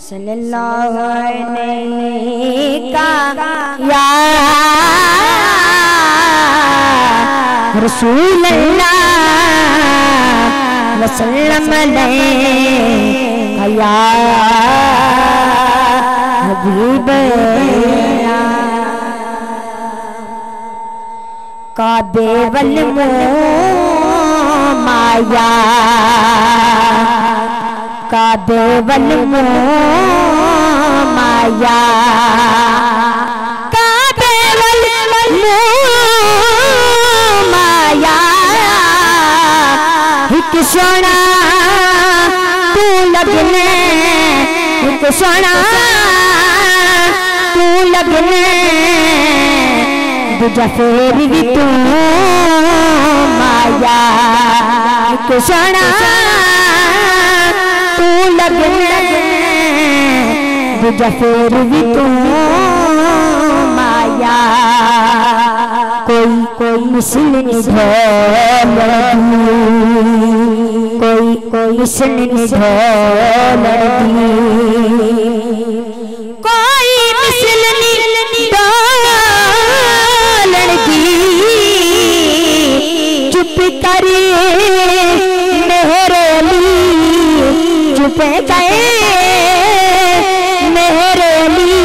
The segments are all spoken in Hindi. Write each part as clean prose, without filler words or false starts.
सल्लल्लाहु अलैहि या रसूल अल्लाह वसल्लम अलैहि या हबीब काबे वल माया काबे वल माया काबे वल माया एक सोना तू लगने एक सोना तू लगने दूजा फेर भी तू माया एक सोना तू लगने दूजा फेर भी तू माया कोई मिसल निढोल कोई मिसल निढोल कोई मिसल निढोल चुप करे मेहरली चुप गए मेहरली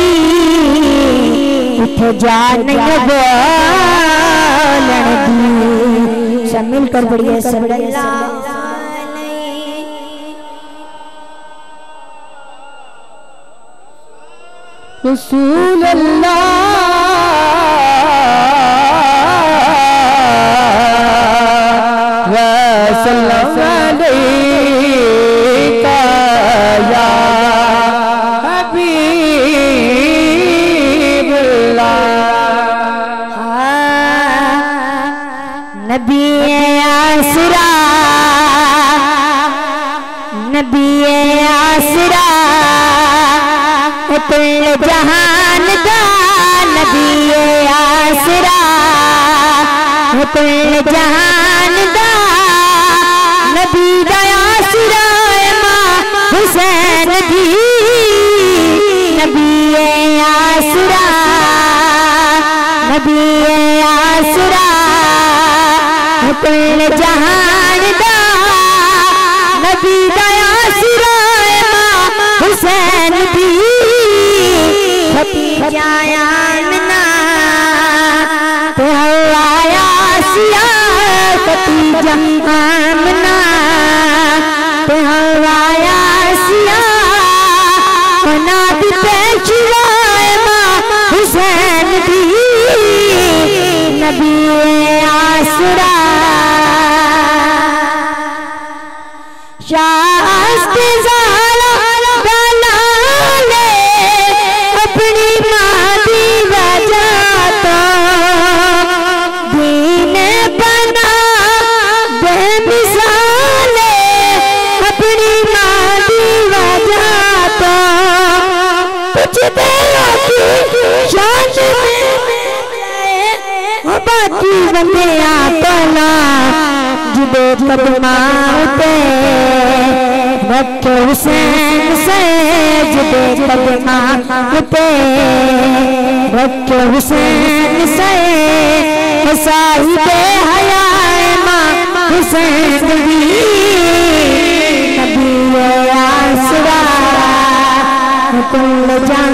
उठ जा नहीं बोलन दी सब मिलकर बढ़िया सब रसूल अल्लाह वसल्लम अलैका या हबीबुल्लाह नबी आसरा नबी आसरा कुल जहान दा नबी आसरा कुल जहान दा नबी दा आसरा मां हुसैन दी नबी आसरा नबी आसरा कुल जहान दा नबी दा आसरा मां हुसैन दी खतीजा आमना तो हवाया सिया खतीजा आमना तो हवाया सिया बना दी पेशवा मां हुसैन दी नबी आसरा शास्ते ज़ाला अपनी माँ दी वजह तो दीन बना बेमिसाल अपनी माँ दी वजह तो तुझे शान में बाकी बंदे आपना जुबे कदमाते मक्के हुसैन से जुबे कदमाते मक्के हुसैन से साहिबे हया मां हुसैन भी नबी आसरा कुल जान